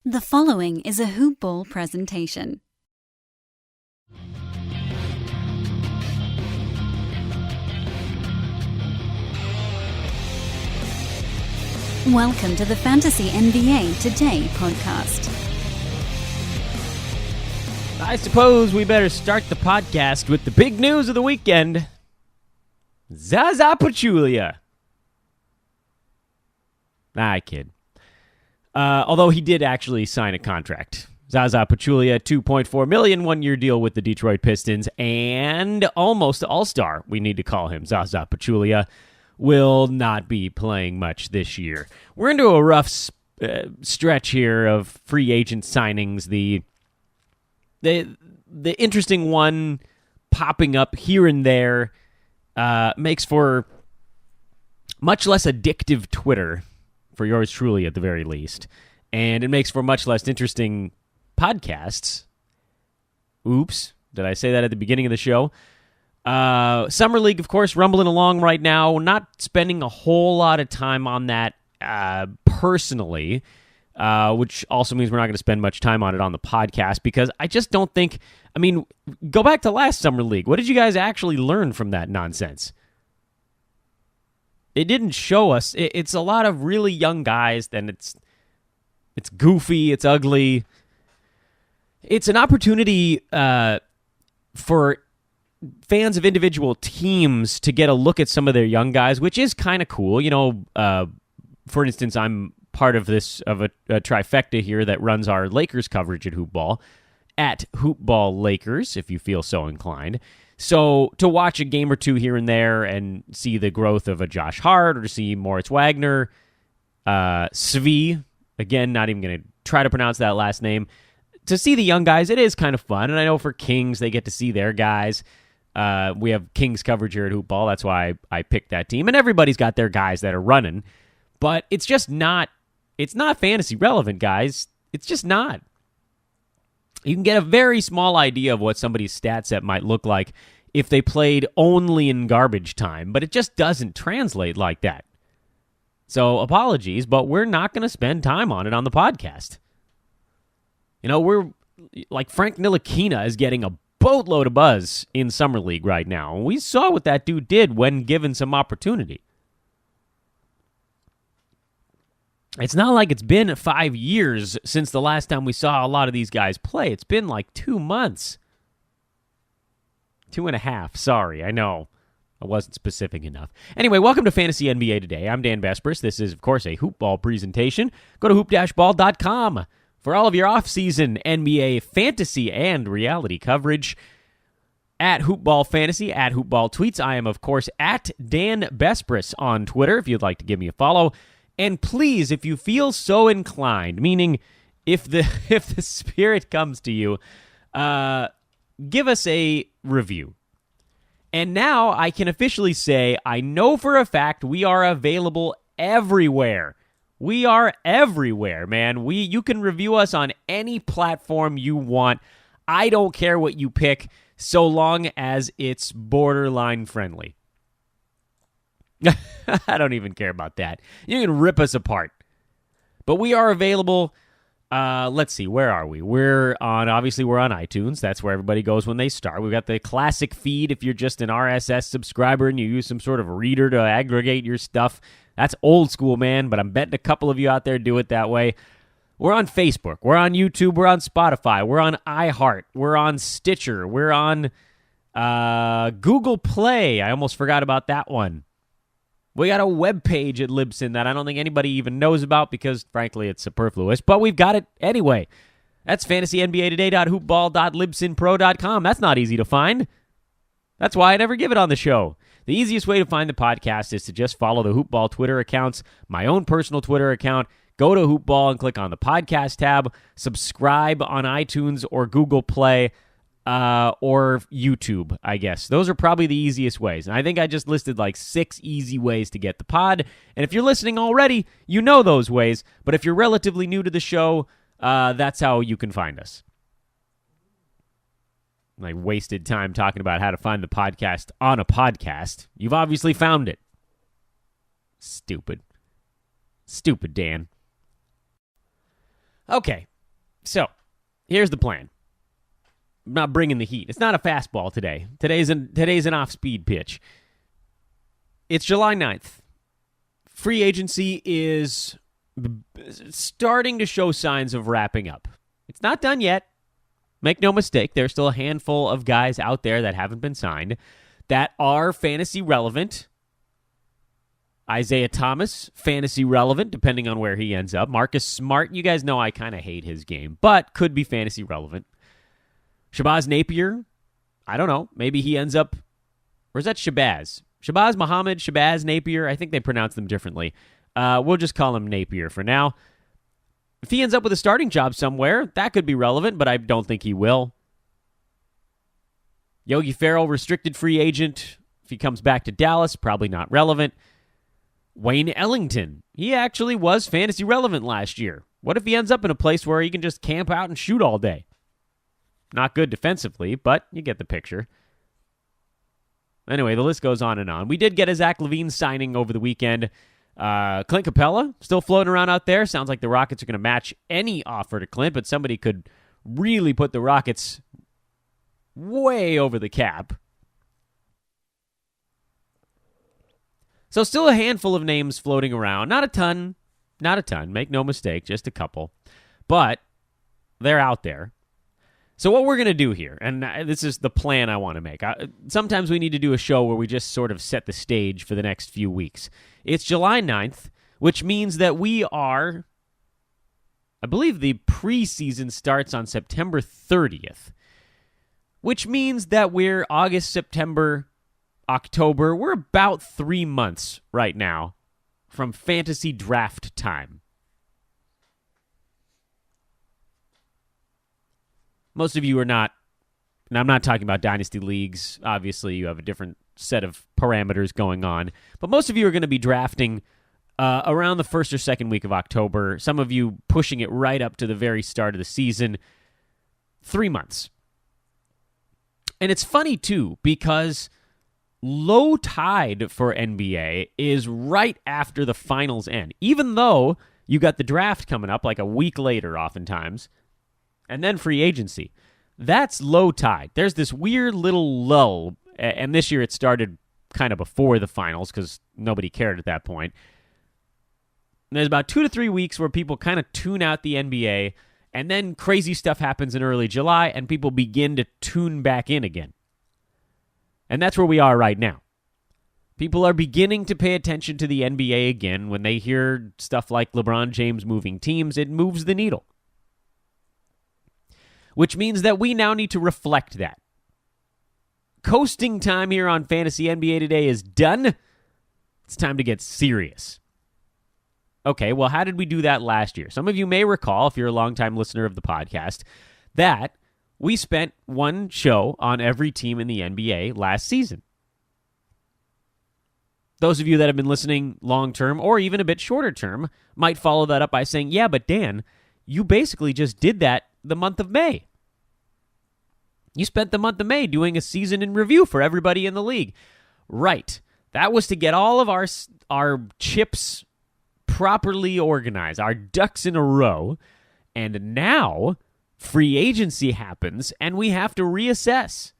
The following is a Hoop Ball presentation. Welcome to the Fantasy NBA Today podcast. I suppose we better start the podcast with the big news of the weekend. Zaza Pachulia. I kid. Although he did actually sign a contract. Zaza Pachulia, $2.4 million, one-year deal with the Detroit Pistons, and almost all-star, we need to call him. Zaza Pachulia will not be playing much this year. We're into a rough stretch here of free agent signings. The interesting one popping up here and there makes for much less addictive Twitter, for yours truly at the very least. And it makes for much less interesting podcasts. Oops, did I say that at the beginning of the show? Summer League, of course, rumbling along right now. Not spending a whole lot of time on that personally, which also means we're not going to spend much time on it on the podcast because I just don't think, go back to last Summer League. What did you guys actually learn from that nonsense? It didn't show us. It's a lot of really young guys, then it's goofy, it's ugly. It's an opportunity for fans of individual teams to get a look at some of their young guys, which is kind of cool. You know, for instance, I'm part of a trifecta here that runs our Lakers coverage at Hoopball, at Hoopball Lakers, if you feel so inclined. So to watch a game or two here and there and see the growth of a Josh Hart or to see Moritz Wagner, Svi, again, not even going to try to pronounce that last name, to see the young guys, it is kind of fun. And I know for Kings, they get to see their guys. We have Kings coverage here at Hoopball. That's why I picked that team. And everybody's got their guys that are running. But it's just not, it's not fantasy relevant, guys. It's just not. You can get a very small idea of what somebody's stat set might look like if they played only in garbage time, but it just doesn't translate like that. So apologies, but we're not going to spend time on it on the podcast. You know, we're like Frank Ntilikina is getting a boatload of buzz in Summer League right now. And we saw what that dude did when given some opportunity. It's not like it's been 5 years since the last time we saw a lot of these guys play. It's been like 2 months. 2.5, sorry, I know. I wasn't specific enough. Anyway, welcome to Fantasy NBA Today. I'm Dan Besbris. This is, of course, a Hoopball presentation. Go to hoop-ball.com for all of your off-season NBA fantasy and reality coverage. At Hoopball Fantasy, at Hoopball Tweets. I am, of course, at Dan Besbris on Twitter if you'd like to give me a follow. And please, if you feel so inclined, meaning if the spirit comes to you, give us a review. And now I can officially say I know for a fact we are available everywhere. We are everywhere, man. You can review us on any platform you want. I don't care what you pick, so long as it's borderline friendly. I don't even care about that. You can rip us apart. But we are available. Let's see, where are we? We're on iTunes. That's where everybody goes when they start. We've got the classic feed if you're just an RSS subscriber and you use some sort of reader to aggregate your stuff. That's old school, man, but I'm betting a couple of you out there do it that way. We're on Facebook. We're on YouTube. We're on Spotify. We're on iHeart. We're on Stitcher. We're on Google Play. I almost forgot about that one. We got a web page at Libsyn that I don't think anybody even knows about because, frankly, it's superfluous, but we've got it anyway. That's fantasynbatoday.hoopball.libsynpro.com. That's not easy to find. That's why I never give it on the show. The easiest way to find the podcast is to just follow the Hoopball Twitter accounts, my own personal Twitter account. Go to Hoopball and click on the podcast tab. Subscribe on iTunes or Google Play. Or YouTube, I guess. Those are probably the easiest ways. And I think I just listed like 6 easy ways to get the pod. And if you're listening already, you know those ways. But if you're relatively new to the show, that's how you can find us. I wasted time talking about how to find the podcast on a podcast. You've obviously found it. Stupid. Stupid, Dan. Okay. So, here's the plan. I'm not bringing the heat. It's not a fastball today. Today's an off-speed pitch. It's July 9th. Free agency is starting to show signs of wrapping up. It's not done yet. Make no mistake, there's still a handful of guys out there that haven't been signed that are fantasy relevant. Isaiah Thomas, fantasy relevant, depending on where he ends up. Marcus Smart, you guys know I kind of hate his game, but could be fantasy relevant. Shabazz Napier, I don't know. Maybe he ends up, or is that Shabazz? Shabazz Muhammad, Shabazz Napier, I think they pronounce them differently. We'll just call him Napier for now. If he ends up with a starting job somewhere, that could be relevant, but I don't think he will. Yogi Ferrell, restricted free agent. If he comes back to Dallas, probably not relevant. Wayne Ellington, he actually was fantasy relevant last year. What if he ends up in a place where he can just camp out and shoot all day? Not good defensively, but you get the picture. Anyway, the list goes on and on. We did get a Zach LaVine signing over the weekend. Clint Capella, still floating around out there. Sounds like the Rockets are going to match any offer to Clint, but somebody could really put the Rockets way over the cap. So still a handful of names floating around. Not a ton. Make no mistake, just a couple. But they're out there. So what we're going to do here, and this is the plan I want to make. Sometimes we need to do a show where we just sort of set the stage for the next few weeks. It's July 9th, which means that we are, I believe the preseason starts on September 30th, which means that we're August, September, October. We're about 3 months right now from fantasy draft time. Most of you are not, and I'm not talking about dynasty leagues. Obviously, you have a different set of parameters going on. But most of you are going to be drafting around the first or second week of October. Some of you pushing it right up to the very start of the season. 3 months. And it's funny, too, because low tide for NBA is right after the finals end. Even though you got the draft coming up like a week later oftentimes, and then free agency. That's low tide. There's this weird little lull, and this year it started kind of before the finals because nobody cared at that point. And there's about 2 to 3 weeks where people kind of tune out the NBA, and then crazy stuff happens in early July, and people begin to tune back in again. And that's where we are right now. People are beginning to pay attention to the NBA again. When they hear stuff like LeBron James moving teams, it moves the needle. Which means that we now need to reflect that. Coasting time here on Fantasy NBA Today is done. It's time to get serious. Okay, well, how did we do that last year? Some of you may recall, if you're a longtime listener of the podcast, that we spent one show on every team in the NBA last season. Those of you that have been listening long-term or even a bit shorter-term might follow that up by saying, yeah, but Dan, you basically just did that the month of May. You spent the month of May doing a season in review for everybody in the league. Right. That was to get all of our chips properly organized, our ducks in a row. And now free agency happens and we have to reassess.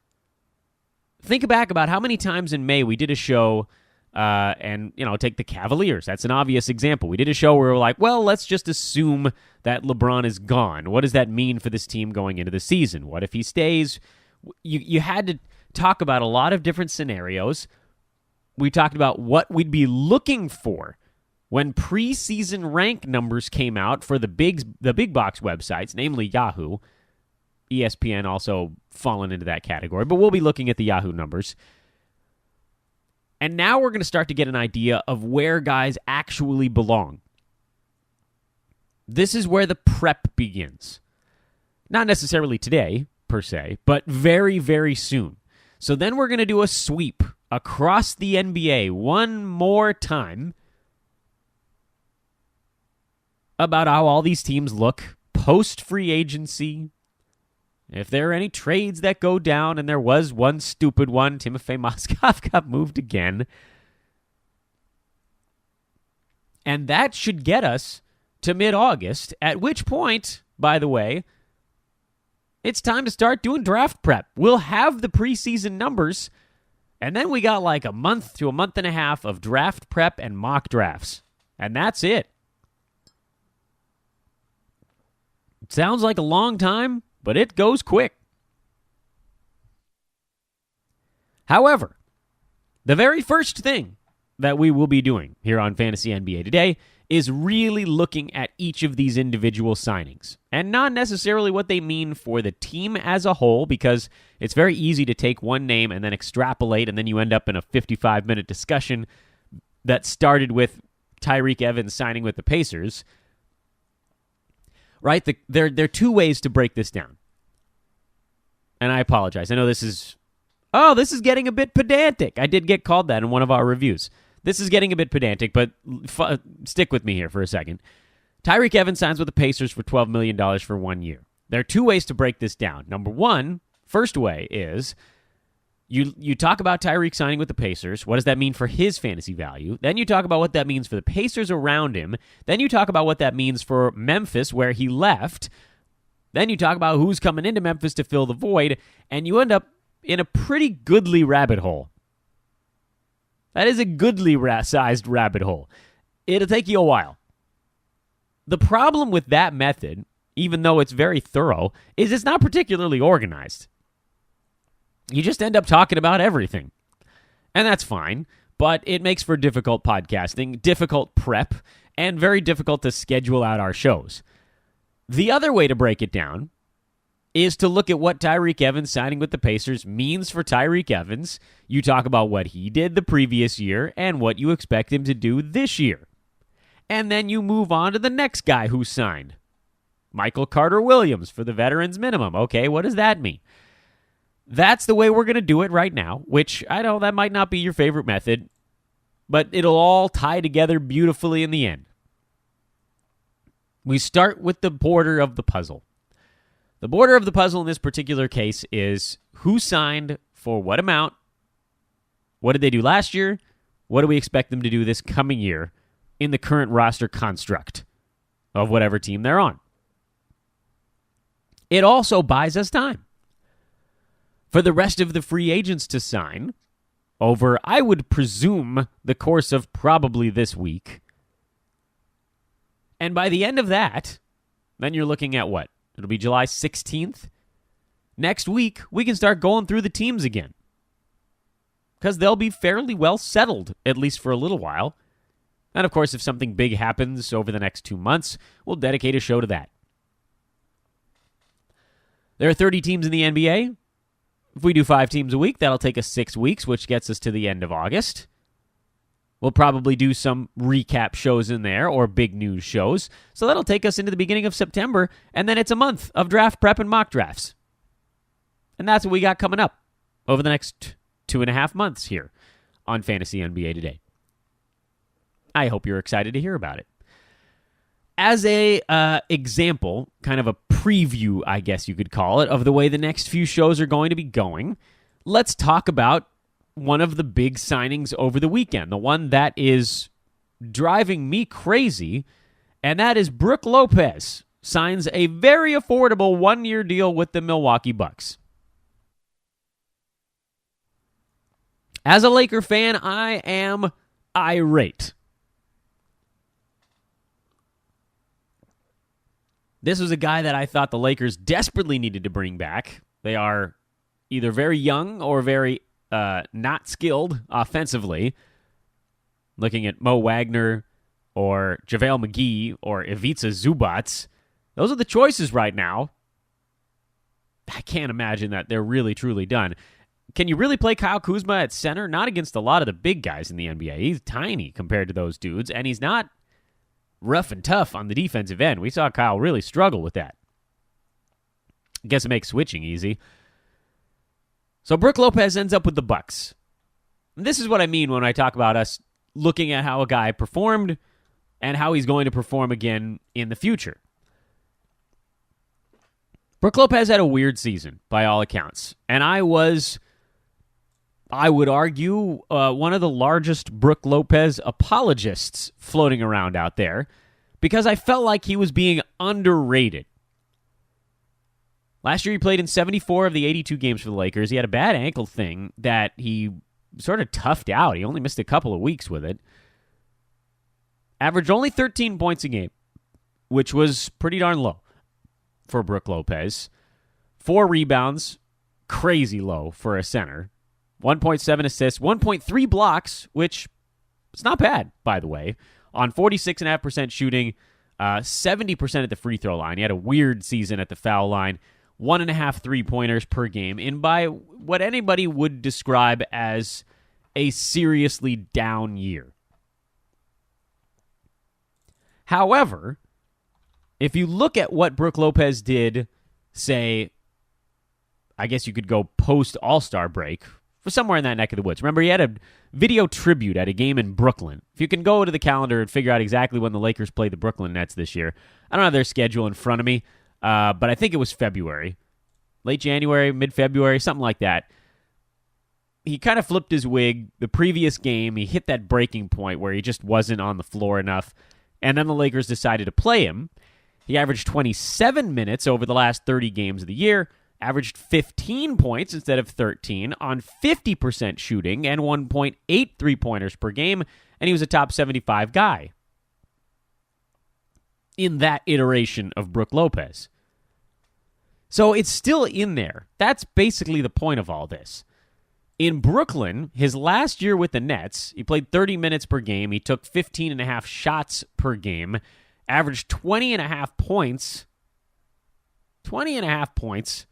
Think back about how many times in May we did a show and, take the Cavaliers. That's an obvious example. We did a show where we're like, well, let's just assume that LeBron is gone. What does that mean for this team going into the season? What if he stays? You had to talk about a lot of different scenarios. We talked about what we'd be looking for when preseason rank numbers came out for the big box websites, namely Yahoo. ESPN also fallen into that category, but we'll be looking at the Yahoo numbers. And now we're going to start to get an idea of where guys actually belong. This is where the prep begins. Not necessarily today, per se, but very, very soon. So then we're going to do a sweep across the NBA one more time about how all these teams look post-free agency. If there are any trades that go down, and there was one stupid one, Timofey Mozgov got moved again. And that should get us to mid-August, at which point, by the way, it's time to start doing draft prep. We'll have the preseason numbers, and then we got like a month to a month and a half of draft prep and mock drafts. And that's it. It sounds like a long time, but it goes quick. However, the very first thing that we will be doing here on Fantasy NBA Today is really looking at each of these individual signings, and not necessarily what they mean for the team as a whole, because it's very easy to take one name and then extrapolate, and then you end up in a 55-minute discussion that started with Tyreke Evans signing with the Pacers. Right? There are two ways to break this down. And I apologize. I know this is getting a bit pedantic. I did get called that in one of our reviews. This is getting a bit pedantic, but stick with me here for a second. Tyreke Evans signs with the Pacers for $12 million for 1 year. There are two ways to break this down. Number one, first way is you talk about Tyreke signing with the Pacers. What does that mean for his fantasy value? Then you talk about what that means for the Pacers around him. Then you talk about what that means for Memphis, where he left. Then you talk about who's coming into Memphis to fill the void, and you end up in a pretty goodly rabbit hole. That is a goodly-sized rabbit hole. It'll take you a while. The problem with that method, even though it's very thorough, is it's not particularly organized. You just end up talking about everything. And that's fine, but it makes for difficult podcasting, difficult prep, and very difficult to schedule out our shows. The other way to break it down is to look at what Tyreke Evans signing with the Pacers means for Tyreke Evans. You talk about what he did the previous year and what you expect him to do this year. And then you move on to the next guy who signed. Michael Carter-Williams for the veterans minimum. Okay, what does that mean? That's the way we're going to do it right now, which I know that might not be your favorite method, but it'll all tie together beautifully in the end. We start with the border of the puzzle. The border of the puzzle in this particular case is who signed for what amount, what did they do last year, what do we expect them to do this coming year in the current roster construct of whatever team they're on. It also buys us time for the rest of the free agents to sign over, I would presume, the course of probably this week. And by the end of that, then you're looking at what? It'll be July 16th. Next week, we can start going through the teams again. Because they'll be fairly well settled, at least for a little while. And of course, if something big happens over the next 2 months, we'll dedicate a show to that. There are 30 teams in the NBA. If we do 5 teams a week, that'll take us 6 weeks, which gets us to the end of August. We'll probably do some recap shows in there or big news shows. So that'll take us into the beginning of September, and then it's a month of draft prep and mock drafts. And that's what we got coming up over the next 2.5 months here on Fantasy NBA Today. I hope you're excited to hear about it. As a example, kind of a preview, I guess you could call it, of the way the next few shows are going to be going, let's talk about one of the big signings over the weekend, the one that is driving me crazy, and that is Brook Lopez signs a very affordable 1-year deal with the Milwaukee Bucks. As a Laker fan, I am irate. This was a guy that I thought the Lakers desperately needed to bring back. They are either very young or very not skilled offensively. Looking at Mo Wagner or JaVale McGee or Ivica Zubac. Those are the choices right now. I can't imagine that they're really, truly done. Can you really play Kyle Kuzma at center? Not against a lot of the big guys in the NBA. He's tiny compared to those dudes, and he's not rough and tough on the defensive end. We saw Kyle really struggle with that. I guess it makes switching easy. So Brook Lopez ends up with the Bucks. And this is what I mean when I talk about us looking at how a guy performed and how he's going to perform again in the future. Brook Lopez had a weird season, by all accounts. And I would argue, one of the largest Brook Lopez apologists floating around out there, because I felt like he was being underrated. Last year he played in 74 of the 82 games for the Lakers. He had a bad ankle thing that he sort of toughed out. He only missed a couple of weeks with it. Averaged only 13 points a game, which was pretty darn low for Brook Lopez. 4 rebounds, crazy low for a center. 1.7 assists, 1.3 blocks, which is not bad, by the way, on 46.5% shooting, 70% at the free throw line. He had a weird season at the foul line. 1.5 3-pointers per game, and by what anybody would describe as a seriously down year. However, if you look at what Brook Lopez did, say, I guess you could go post-All-Star break, for somewhere in that neck of the woods. Remember, he had a video tribute at a game in Brooklyn. If you can go to the calendar and figure out exactly when the Lakers play the Brooklyn Nets this year. I don't have their schedule in front of me. But I think it was February. Late January, mid-February, something like that. He kind of flipped his wig. The previous game, he hit that breaking point where he just wasn't on the floor enough. And then the Lakers decided to play him. He averaged 27 minutes over the last 30 games of the year, averaged 15 points instead of 13 on 50% shooting and 1.8 3-pointers per game, and he was a top 75 guy in that iteration of Brook Lopez. So it's still in there. That's basically the point of all this. In Brooklyn, his last year with the Nets, he played 30 minutes per game. He took 15.5 shots per game, averaged 20.5 points. 20.5 points.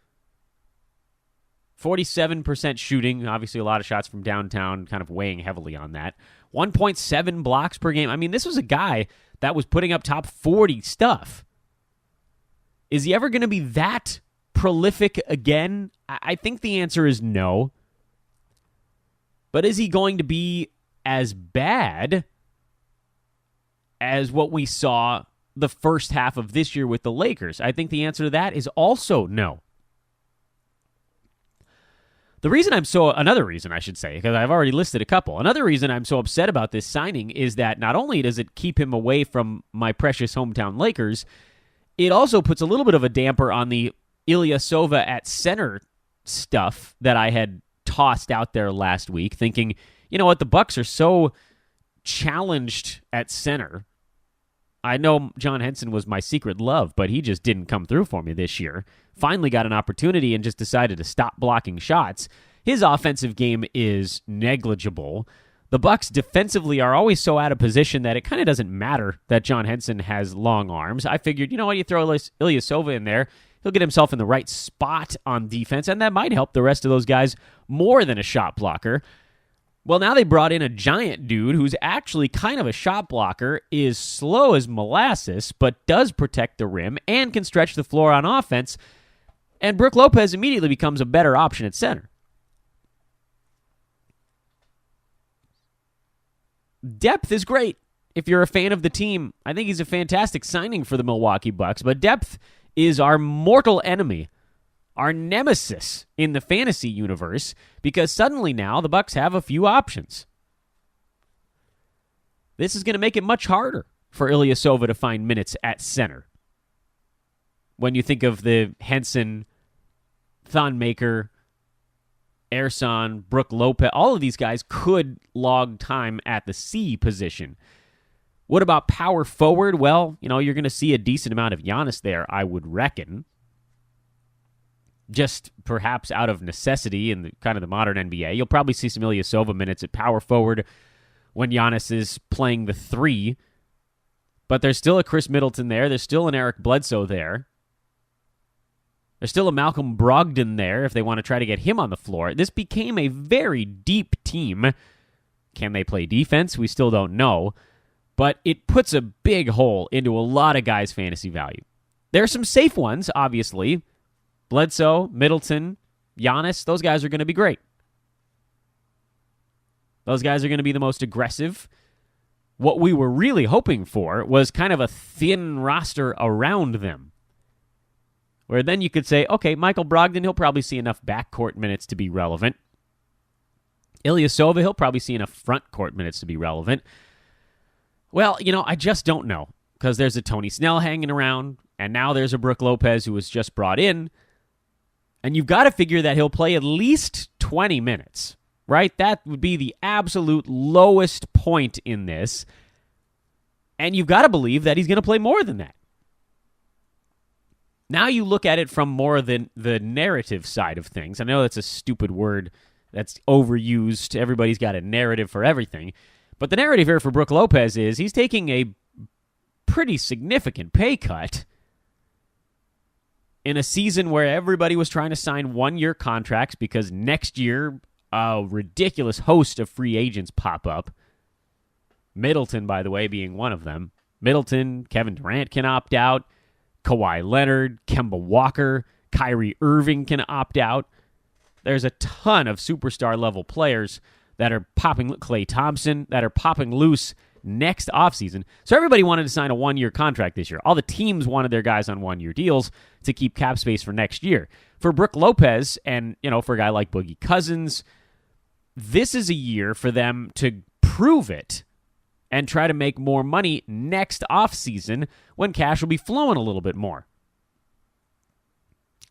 47% shooting. Obviously, a lot of shots from downtown, kind of weighing heavily on that. 1.7 blocks per game. I mean, this was a guy that was putting up top 40 stuff. Is he ever going to be that prolific again? I think the answer is no. But is he going to be as bad as what we saw the first half of this year with the Lakers? I think the answer to that is also no. Another reason I should say, because I've already listed a couple, another reason I'm so upset about this signing is that not only does it keep him away from my precious hometown Lakers, it also puts a little bit of a damper on the Ilyasova at center stuff that I had tossed out there last week, thinking, you know what, the Bucks are so challenged at center. I know John Henson was my secret love, but he just didn't come through for me this year. Finally got an opportunity and just decided to stop blocking shots. His offensive game is negligible. The Bucks defensively are always so out of position that it kind of doesn't matter that John Henson has long arms. I figured, you know what, you throw Ilyasova in there, he'll get himself in the right spot on defense, and that might help the rest of those guys more than a shot blocker. Well, now they brought in a giant dude who's actually kind of a shot blocker, is slow as molasses, but does protect the rim and can stretch the floor on offense, and Brook Lopez immediately becomes a better option at center. Depth is great if you're a fan of the team. I think he's a fantastic signing for the Milwaukee Bucks, but depth is our mortal enemy, our nemesis in the fantasy universe, because suddenly now the Bucks have a few options. This is going to make it much harder for Ilyasova to find minutes at center. When you think of the Henson, Thonmaker, Ersan, Brook Lopez, all of these guys could log time at the C position. What about power forward? Well, you're going to see a decent amount of Giannis there, I would reckon. Just perhaps out of necessity in the modern NBA. You'll probably see some Ilyasova minutes at power forward when Giannis is playing the 3. But there's still a Chris Middleton there. There's still an Eric Bledsoe there. There's still a Malcolm Brogdon there if they want to try to get him on the floor. This became a very deep team. Can they play defense? We still don't know. But it puts a big hole into a lot of guys' fantasy value. There are some safe ones, obviously. Bledsoe, Middleton, Giannis, those guys are going to be great. Those guys are going to be the most aggressive. What we were really hoping for was kind of a thin roster around them. Where then you could say, okay, Michael Brogdon, he'll probably see enough backcourt minutes to be relevant. Ilyasova, he'll probably see enough front court minutes to be relevant. Well, I just don't know, because there's a Tony Snell hanging around, and now there's a Brook Lopez who was just brought in. And you've got to figure that he'll play at least 20 minutes, right? That would be the absolute lowest point in this. And you've got to believe that he's going to play more than that. Now you look at it from more than the narrative side of things. I know that's a stupid word that's overused. Everybody's got a narrative for everything. But the narrative here for Brook Lopez is he's taking a pretty significant pay cut in a season where everybody was trying to sign one-year contracts because next year a ridiculous host of free agents pop up. Middleton, by the way, being one of them. Middleton, Kevin Durant can opt out. Kawhi Leonard, Kemba Walker, Kyrie Irving can opt out. There's a ton of superstar-level players that are popping, Klay Thompson, that are popping loose next offseason. So everybody wanted to sign a one-year contract this year. All the teams wanted their guys on one-year deals to keep cap space for next year. For Brook Lopez and, for a guy like Boogie Cousins, this is a year for them to prove it and try to make more money next offseason when cash will be flowing a little bit more.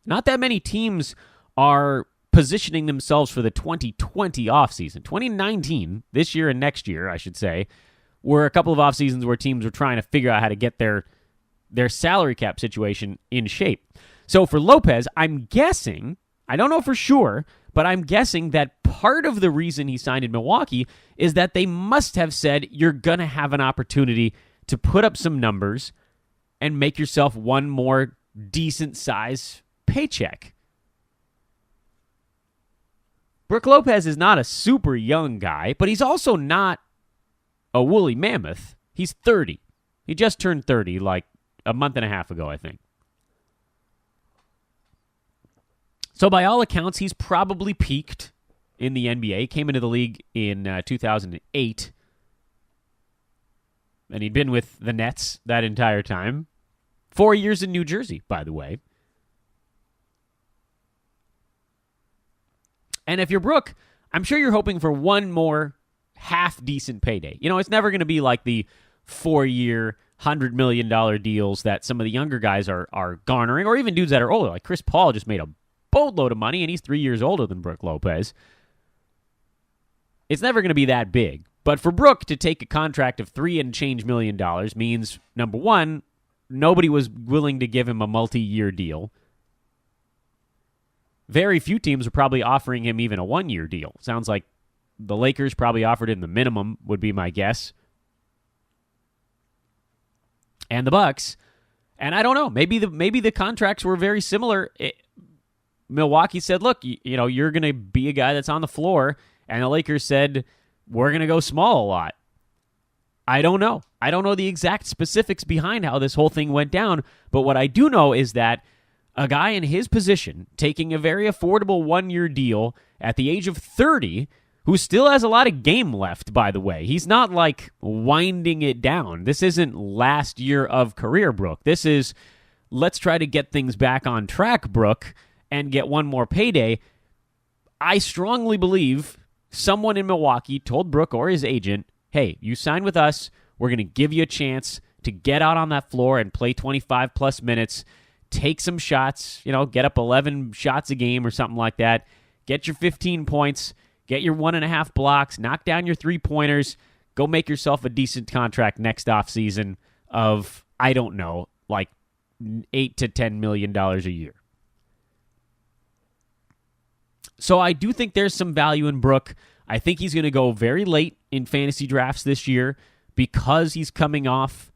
Not that many teams are positioning themselves for the 2020 offseason. 2019, this year and next year, I should say, were a couple of offseasons where teams were trying to figure out how to get their salary cap situation in shape. So for Lopez, I'm guessing, I don't know for sure, but I'm guessing that part of the reason he signed in Milwaukee is that they must have said, you're going to have an opportunity to put up some numbers and make yourself one more decent size paycheck. Brook Lopez is not a super young guy, but he's also not a woolly mammoth. He's 30. He just turned 30 like a month and a half ago, I think. So by all accounts, he's probably peaked in the NBA. Came into the league in 2008. And he'd been with the Nets that entire time. 4 years in New Jersey, by the way. And if you're Brook, I'm sure you're hoping for one more half-decent payday. It's never going to be like the 4-year, $100 million deals that some of the younger guys are garnering, or even dudes that are older. Like Chris Paul just made a boatload of money, and he's 3 years older than Brook Lopez. It's never going to be that big. But for Brook to take a contract of $3 and change million means, number one, nobody was willing to give him a multi-year deal. Very few teams are probably offering him even a one-year deal. Sounds like the Lakers probably offered him the minimum, would be my guess. And the Bucks. And I don't know. Maybe the contracts were very similar. Milwaukee said, look, you're going to be a guy that's on the floor. And the Lakers said, we're going to go small a lot. I don't know. I don't know the exact specifics behind how this whole thing went down. But what I do know is that a guy in his position, taking a very affordable one-year deal at the age of 30, who still has a lot of game left, by the way. He's not like winding it down. This isn't last year of career, Brook. This is, let's try to get things back on track, Brook, and get one more payday. I strongly believe someone in Milwaukee told Brook or his agent, hey, you sign with us, we're going to give you a chance to get out on that floor and play 25-plus minutes, take some shots, get up 11 shots a game or something like that, get your 15 points, get your 1.5 blocks, knock down your three-pointers, go make yourself a decent contract next offseason of, I don't know, like $8 to $10 million a year. So I do think there's some value in Brook. I think he's going to go very late in fantasy drafts this year because he's coming off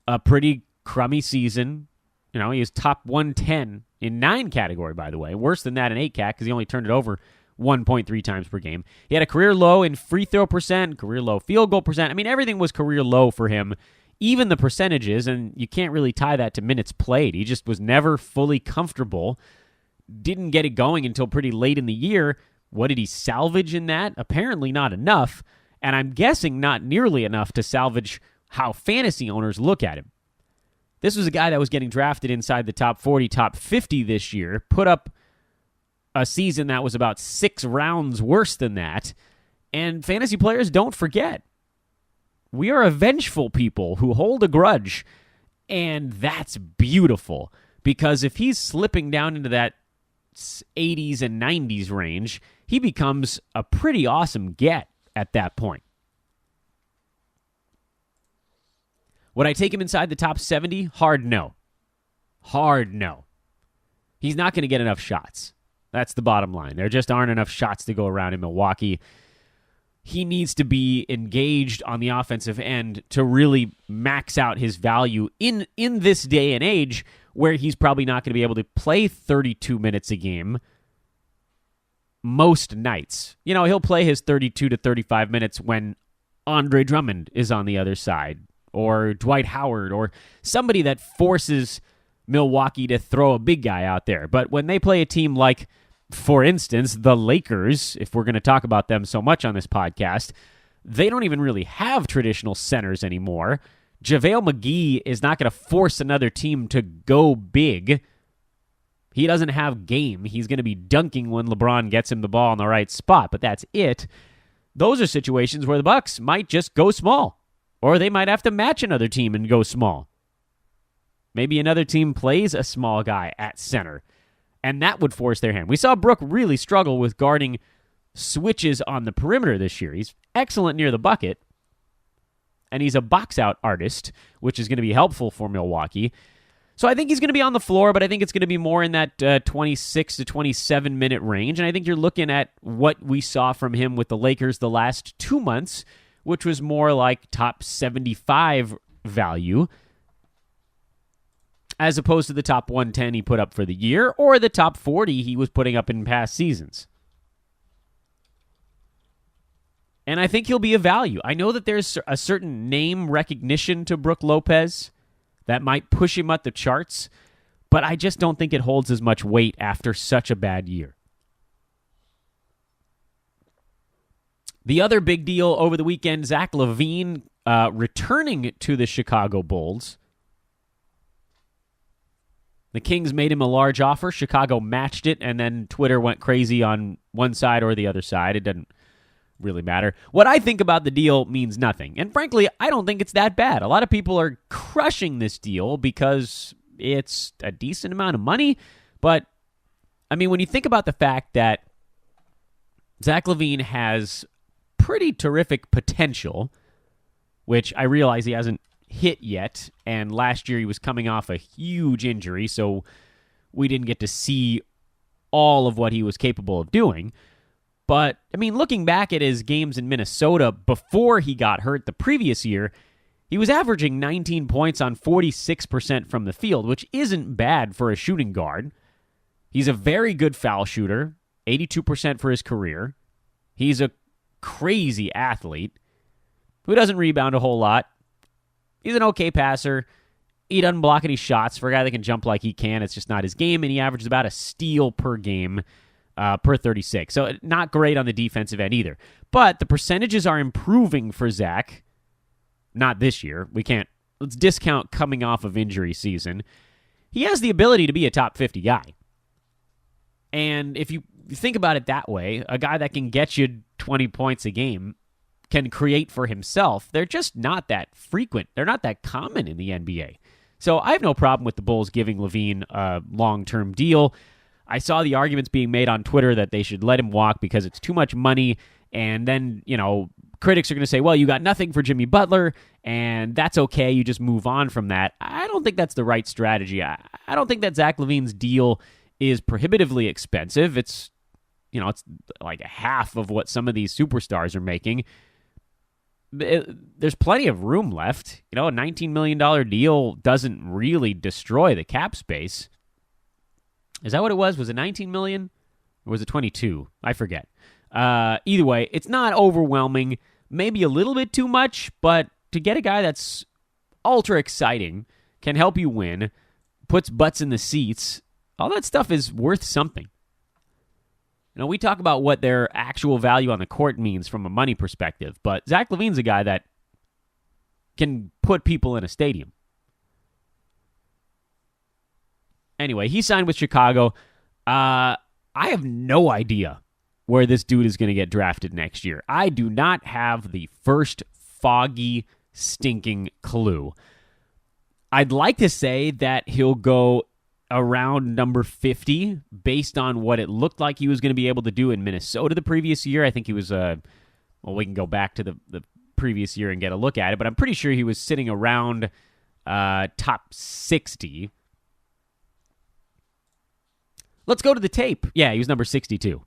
a pretty crummy season. He is top 110 in 9 category, by the way. Worse than that in 8 cat because he only turned it over 1.3 times per game. He had a career low in free throw percent, career low field goal percent. I mean, everything was career low for him, even the percentages, and you can't really tie that to minutes played. He just was never fully comfortable. Didn't get it going until pretty late in the year. What did he salvage in that? Apparently not enough, and I'm guessing not nearly enough to salvage how fantasy owners look at him. This was a guy that was getting drafted inside the top 40, top 50 this year, put up a season that was about 6 rounds worse than that, and fantasy players don't forget. We are a vengeful people who hold a grudge, and that's beautiful, because if he's slipping down into that 80s and 90s range, he becomes a pretty awesome get at that point. Would I take him inside the top 70? Hard no. Hard no. He's not going to get enough shots. That's the bottom line. There just aren't enough shots to go around in Milwaukee. He needs to be engaged on the offensive end to really max out his value in this day and age where he's probably not going to be able to play 32 minutes a game most nights. You know, he'll play his 32 to 35 minutes when Andre Drummond is on the other side, or Dwight Howard, or somebody that forces Milwaukee to throw a big guy out there. But when they play a team like, for instance, the Lakers, if we're going to talk about them so much on this podcast, they don't even really have traditional centers anymore. JaVale McGee is not going to force another team to go big. He doesn't have game. He's going to be dunking when LeBron gets him the ball in the right spot, but that's it. Those are situations where the Bucks might just go small, or they might have to match another team and go small. Maybe another team plays a small guy at center, and that would force their hand. We saw Brook really struggle with guarding switches on the perimeter this year. He's excellent near the bucket, and he's a box-out artist, which is going to be helpful for Milwaukee. So I think he's going to be on the floor, but I think it's going to be more in that 26 to 27-minute range, and I think you're looking at what we saw from him with the Lakers the last 2 months, which was more like top 75 value, as opposed to the top 110 he put up for the year, or the top 40 he was putting up in past seasons. And I think he'll be a value. I know that there's a certain name recognition to Brook Lopez that might push him up the charts, but I just don't think it holds as much weight after such a bad year. The other big deal over the weekend, Zach LaVine returning to the Chicago Bulls. The Kings made him a large offer. Chicago matched it, and then Twitter went crazy on one side or the other side. It doesn't really matter. What I think about the deal means nothing. And frankly, I don't think it's that bad. A lot of people are crushing this deal because it's a decent amount of money. But, I mean, when you think about the fact that Zach LaVine has pretty terrific potential, which I realize he hasn't hit yet, and last year he was coming off a huge injury, so we didn't get to see all of what he was capable of doing. But, I mean, looking back at his games in Minnesota before he got hurt the previous year, he was averaging 19 points on 46% from the field, which isn't bad for a shooting guard. He's a very good foul shooter, 82% for his career. He's a crazy athlete who doesn't rebound a whole lot. He's an okay passer. He doesn't block any shots. For a guy that can jump like he can, it's just not his game, and he averages about a steal per game per 36. So not great on the defensive end either. But the percentages are improving for Zach. Not this year. Let's discount coming off of injury season. He has the ability to be a top 50 guy. And if you think about it that way, a guy that can get you 20 points a game can create for himself. They're just not that frequent. They're not that common in the NBA. So I have no problem with the Bulls giving LaVine a long-term deal. I saw the arguments being made on Twitter that they should let him walk because it's too much money. And then, critics are going to say, well, you got nothing for Jimmy Butler, and that's okay. You just move on from that. I don't think that's the right strategy. I don't think that Zach LaVine's deal is prohibitively expensive. It's like a half of what some of these superstars are making. There's plenty of room left. A $19 million deal doesn't really destroy the cap space. Is that what it was? Was it $19 million? Or was it 22? I forget. Either way, it's not overwhelming. Maybe a little bit too much, but to get a guy that's ultra exciting, can help you win, puts butts in the seats, all that stuff is worth something. We talk about what their actual value on the court means from a money perspective, but Zach LaVine's a guy that can put people in a stadium. Anyway, he signed with Chicago. I have no idea where this dude is going to get drafted next year. I do not have the first foggy, stinking clue. I'd like to say that he'll go around number 50 based on what it looked like he was going to be able to do in Minnesota the previous year. I think he was, we can go back to the previous year and get a look at it, but I'm pretty sure he was sitting around top 60. Let's go to the tape. Yeah, he was number 62.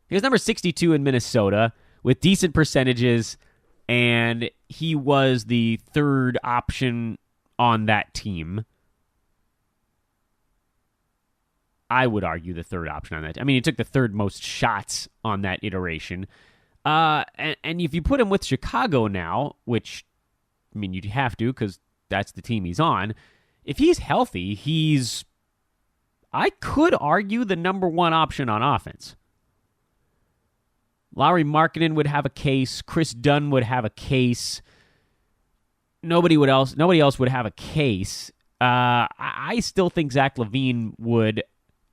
He was number 62 in Minnesota with decent percentages, and he was the third option on that team. I would argue the third option on that. I mean, he took the third most shots on that iteration. And if you put him with Chicago now, which, I mean, you'd have to because that's the team he's on. If he's healthy, I could argue, the number one option on offense. Lauri Markkanen would have a case. Chris Dunn would have a case. Nobody else would have a case. I still think Zach LaVine would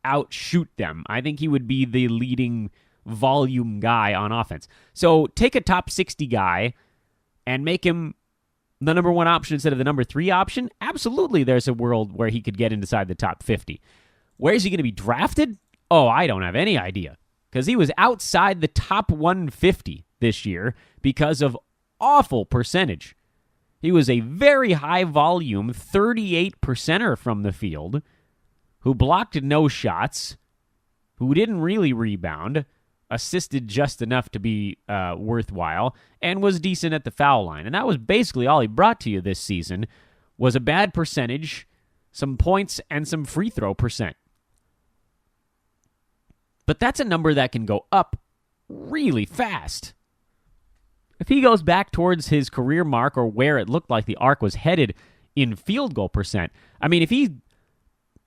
outshoot them. I think he would be the leading volume guy on offense. So take a top 60 guy and make him the number one option instead of the number 3 option. Absolutely, there's a world where he could get inside the top 50. Where is he going to be drafted? Oh, I don't have any idea. Because he was outside the top 150 this year because of awful percentage. He was a very high volume 38%er from the field who blocked no shots, who didn't really rebound, assisted just enough to be worthwhile, and was decent at the foul line. And that was basically all he brought to you this season, was a bad percentage, some points, and some free throw percent. But that's a number that can go up really fast. If he goes back towards his career mark or where it looked like the arc was headed in field goal percent, I mean,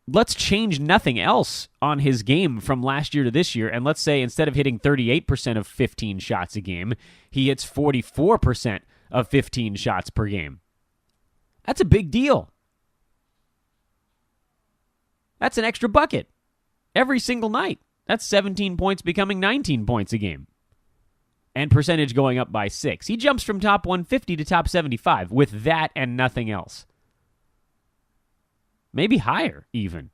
let's change nothing else on his game from last year to this year, and let's say instead of hitting 38% of 15 shots a game, he hits 44% of 15 shots per game. That's a big deal. That's an extra bucket every single night. That's 17 points becoming 19 points a game. And percentage going up by 6. He jumps from top 150 to top 75 with that and nothing else. Maybe higher, even.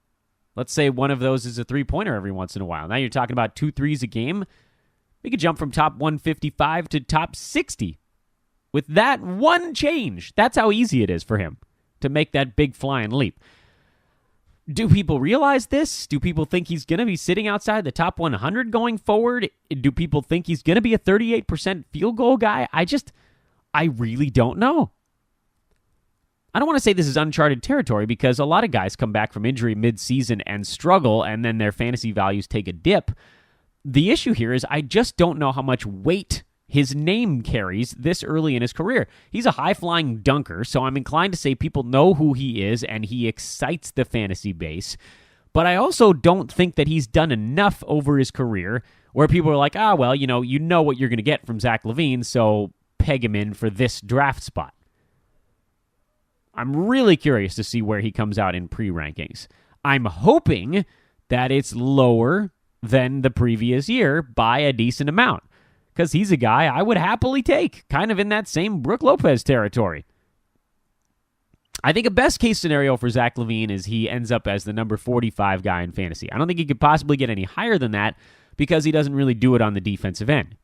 Let's say one of those is a three-pointer every once in a while. Now you're talking about 2 threes a game. We could jump from top 155 to top 60. With that one change, that's how easy it is for him to make that big flying leap. Do people realize this? Do people think he's going to be sitting outside the top 100 going forward? Do people think he's going to be a 38% field goal guy? I really don't know. I don't want to say this is uncharted territory because a lot of guys come back from injury mid-season and struggle, and then their fantasy values take a dip. The issue here is I just don't know how much weight his name carries this early in his career. He's a high-flying dunker, so I'm inclined to say people know who he is, and he excites the fantasy base. But I also don't think that he's done enough over his career where people are like, well, you know what you're going to get from Zach LaVine, so peg him in for this draft spot. I'm really curious to see where he comes out in pre-rankings. I'm hoping that it's lower than the previous year by a decent amount, because he's a guy I would happily take, kind of in that same Brook Lopez territory. I think a best-case scenario for Zach LaVine is he ends up as the number 45 guy in fantasy. I don't think he could possibly get any higher than that because he doesn't really do it on the defensive end.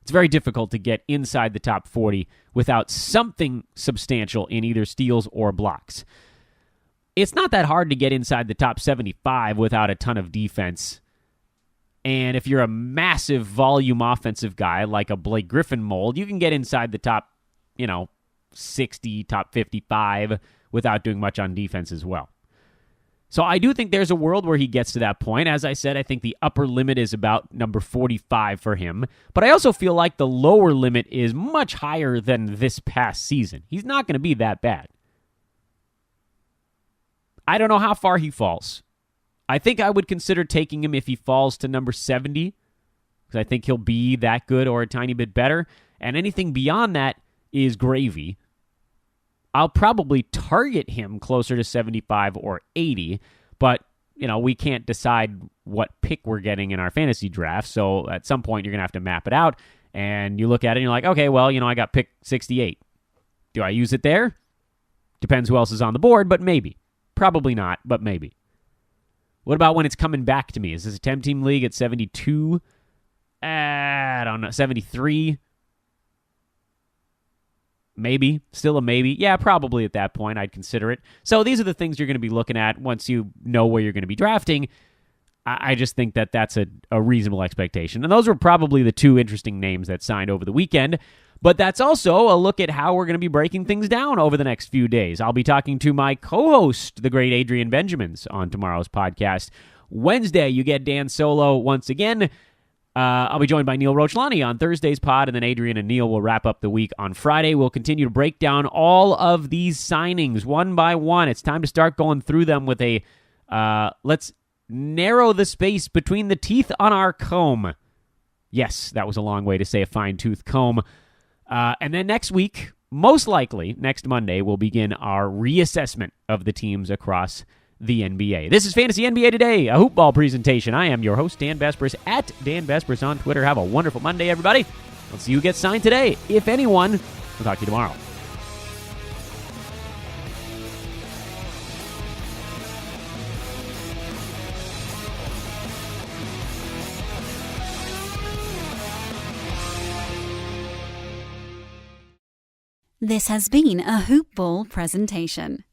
It's very difficult to get inside the top 40 without something substantial in either steals or blocks. It's not that hard to get inside the top 75 without a ton of defense. And if you're a massive volume offensive guy like a Blake Griffin mold, you can get inside the top, 60, top 55 without doing much on defense as well. So I do think there's a world where he gets to that point. As I said, I think the upper limit is about number 45 for him. But I also feel like the lower limit is much higher than this past season. He's not going to be that bad. I don't know how far he falls. I think I would consider taking him if he falls to number 70, because I think he'll be that good or a tiny bit better. And anything beyond that is gravy. I'll probably target him closer to 75 or 80, but, we can't decide what pick we're getting in our fantasy draft, so at some point you're going to have to map it out, and you look at it and you're like, okay, well, I got pick 68. Do I use it there? Depends who else is on the board, but maybe. Probably not, but maybe. What about when it's coming back to me? Is this a 10-team league at 72? I don't know. 73? Maybe. Still a maybe. Yeah, probably at that point. I'd consider it. So these are the things you're going to be looking at once you know where you're going to be drafting. I just think that that's a reasonable expectation. And those were probably the two interesting names that signed over the weekend. But that's also a look at how we're going to be breaking things down over the next few days. I'll be talking to my co-host, the great Adrian Benjamins, on tomorrow's podcast. Wednesday, you get Dan Solo once again. I'll be joined by Neil Rochlani on Thursday's pod, and then Adrian and Neil will wrap up the week on Friday. We'll continue to break down all of these signings one by one. It's time to start going through them with a let's narrow the space between the teeth on our comb. Yes, that was a long way to say a fine-tooth comb. And then next week, most likely next Monday, we'll begin our reassessment of the teams across the NBA. This is Fantasy NBA Today, a hoop ball presentation. I am your host, Dan Besbris, at Dan Besbris on Twitter. Have a wonderful Monday, everybody. Let's see who gets signed today. If anyone, we'll talk to you tomorrow. This has been a Hoop Ball presentation.